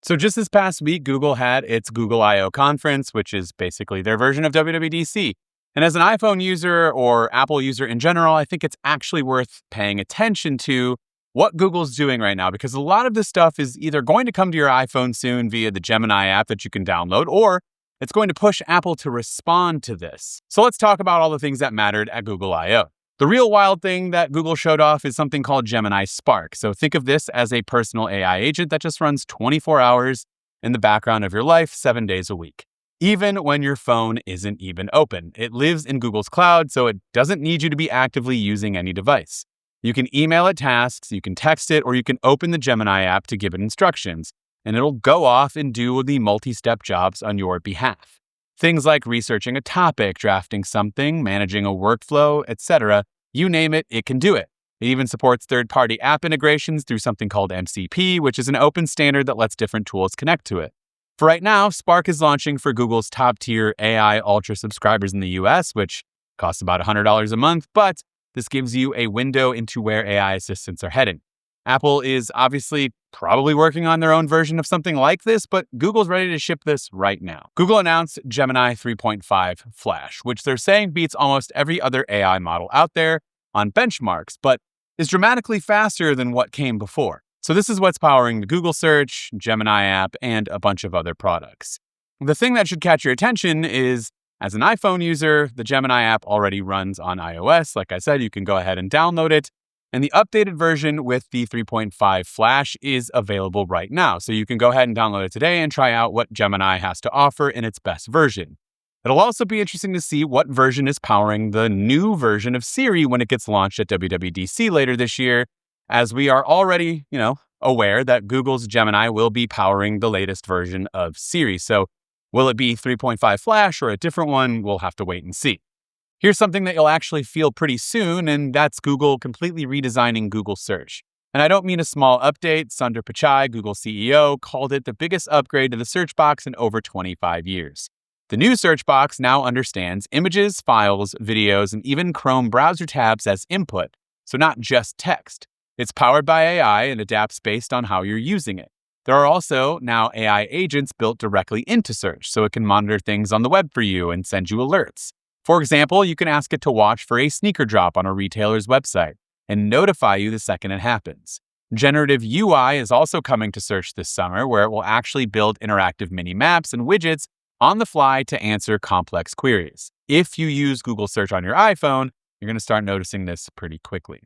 So just this past week, Google had its Google I/O conference, which is basically their version of WWDC. And as an iPhone user or Apple user in general, I think it's actually worth paying attention to what Google's doing right now, because a lot of this stuff is either going to come to your iPhone soon via the Gemini app that you can download, or it's going to push Apple to respond to this. So let's talk about all the things that mattered at Google I/O. The real wild thing that Google showed off is something called Gemini Spark. So think of this as a personal AI agent that just runs 24 hours in the background of your life, 7 days a week. Even when your phone isn't even open. It lives in Google's cloud, so it doesn't need you to be actively using any device. You can email it tasks, you can text it, or you can open the Gemini app to give it instructions, and it'll go off and do the multi-step jobs on your behalf. Things like researching a topic, drafting something, managing a workflow, etc. You name it, it can do it. It even supports third-party app integrations through something called MCP, which is an open standard that lets different tools connect to it. For right now, Spark is launching for Google's top-tier AI Ultra subscribers in the US, which costs about $100 a month, but this gives you a window into where AI assistants are heading. Apple is obviously probably working on their own version of something like this, but Google's ready to ship this right now. Google announced Gemini 3.5 Flash, which they're saying beats almost every other AI model out there on benchmarks, but is dramatically faster than what came before. So this is what's powering the Google search, Gemini app, and a bunch of other products. The thing that should catch your attention is, as an iPhone user, the Gemini app already runs on iOS. Like I said, you can go ahead and download it. And the updated version with the 3.5 Flash is available right now. So you can go ahead and download it today and try out what Gemini has to offer in its best version. It'll also be interesting to see what version is powering the new version of Siri when it gets launched at WWDC later this year, as we are already, aware that Google's Gemini will be powering the latest version of Siri. So will it be 3.5 Flash or a different one? We'll have to wait and see. Here's something that you'll actually feel pretty soon, and that's Google completely redesigning Google Search. And I don't mean a small update. Sundar Pichai, Google CEO, called it the biggest upgrade to the search box in over 25 years. The new search box now understands images, files, videos, and even Chrome browser tabs as input, so not just text. It's powered by AI and adapts based on how you're using it. There are also now AI agents built directly into search, so it can monitor things on the web for you and send you alerts. For example, you can ask it to watch for a sneaker drop on a retailer's website and notify you the second it happens. Generative UI is also coming to search this summer, where it will actually build interactive mini maps and widgets on the fly to answer complex queries. If you use Google Search on your iPhone, you're going to start noticing this pretty quickly.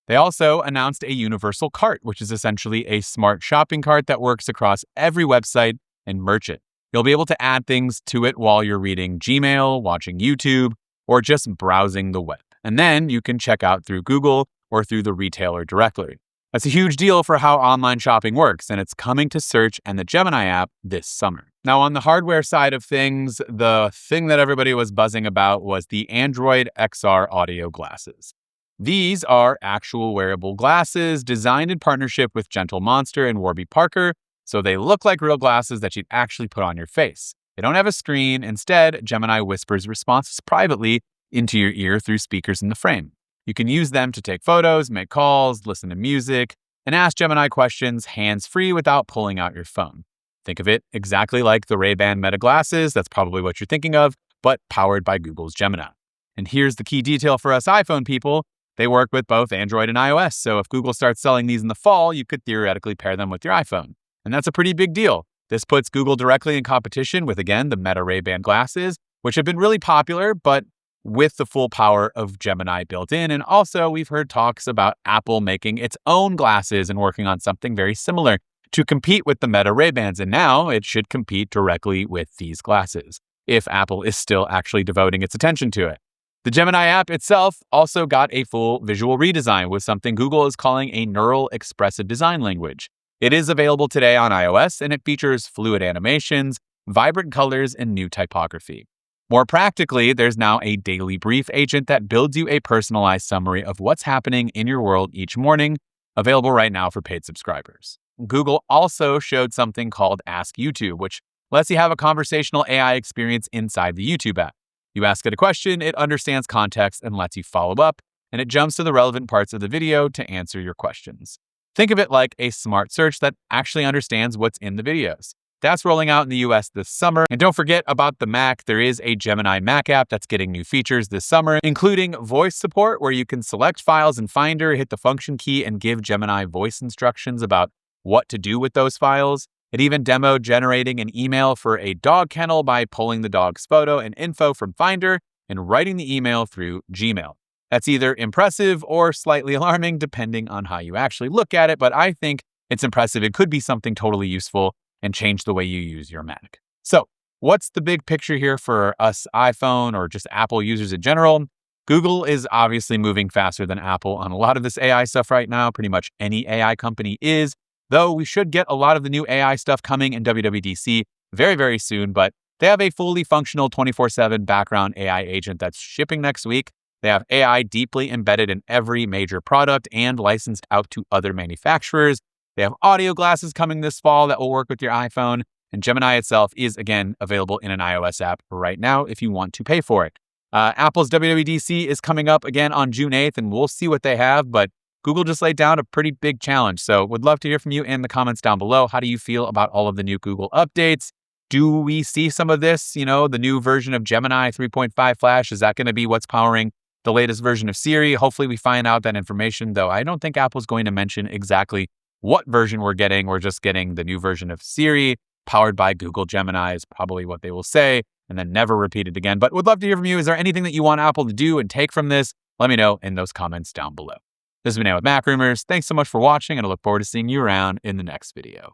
They also announced a universal cart, which is essentially a smart shopping cart that works across every website and merchant. You'll be able to add things to it while you're reading Gmail, watching YouTube, or just browsing the web. And then you can check out through Google or through the retailer directly. That's a huge deal for how online shopping works, and it's coming to Search and the Gemini app this summer. Now, on the hardware side of things, the thing that everybody was buzzing about was the Android XR audio glasses. These are actual wearable glasses designed in partnership with Gentle Monster and Warby Parker, so they look like real glasses that you'd actually put on your face. They don't have a screen. Instead, Gemini whispers responses privately into your ear through speakers in the frame. You can use them to take photos, make calls, listen to music, and ask Gemini questions hands-free without pulling out your phone. Think of it exactly like the Ray-Ban Meta glasses, that's probably what you're thinking of, but powered by Google's Gemini. And here's the key detail for us iPhone people. They work with both Android and iOS, so if Google starts selling these in the fall, you could theoretically pair them with your iPhone. And that's a pretty big deal. This puts Google directly in competition with, again, the Meta Ray-Ban glasses, which have been really popular, but with the full power of Gemini built in. And also, we've heard talks about Apple making its own glasses and working on something very similar to compete with the Meta Ray-Bans. And now it should compete directly with these glasses, if Apple is still actually devoting its attention to it. The Gemini app itself also got a full visual redesign with something Google is calling a neural expressive design language. It is available today on iOS, and it features fluid animations, vibrant colors, and new typography. More practically, there's now a daily brief agent that builds you a personalized summary of what's happening in your world each morning, available right now for paid subscribers. Google also showed something called Ask YouTube, which lets you have a conversational AI experience inside the YouTube app. You ask it a question, it understands context and lets you follow up, and it jumps to the relevant parts of the video to answer your questions. Think of it like a smart search that actually understands what's in the videos. That's rolling out in the US this summer. And don't forget about the Mac. There is a Gemini Mac app that's getting new features this summer, including voice support, where you can select files in Finder, hit the function key, and give Gemini voice instructions about what to do with those files. It even demoed generating an email for a dog kennel by pulling the dog's photo and info from Finder and writing the email through Gmail. That's either impressive or slightly alarming, depending on how you actually look at it, but I think it's impressive. It could be something totally useful and change the way you use your Mac. So, what's the big picture here for us iPhone or just Apple users in general? Google is obviously moving faster than Apple on a lot of this AI stuff right now. Pretty much any AI company is, though we should get a lot of the new AI stuff coming in WWDC very, very soon, but they have a fully functional 24/7 background AI agent that's shipping next week. They have AI deeply embedded in every major product and licensed out to other manufacturers. They have audio glasses coming this fall that will work with your iPhone. And Gemini itself is, again, available in an iOS app right now if you want to pay for it. Apple's WWDC is coming up again on June 8th, and we'll see what they have. But Google just laid down a pretty big challenge. So would love to hear from you in the comments down below. How do you feel about all of the new Google updates? Do we see some of this, the new version of Gemini 3.5 Flash? Is that going to be what's powering the latest version of Siri? Hopefully we find out that information, though I don't think Apple's going to mention exactly what version we're getting. We're just getting the new version of Siri powered by Google Gemini is probably what they will say, and then never repeat it again. But would love to hear from you. Is there anything that you want Apple to do and take from this? Let me know in those comments down below. This has been Nate with MacRumors. Thanks so much for watching, and I look forward to seeing you around in the next video.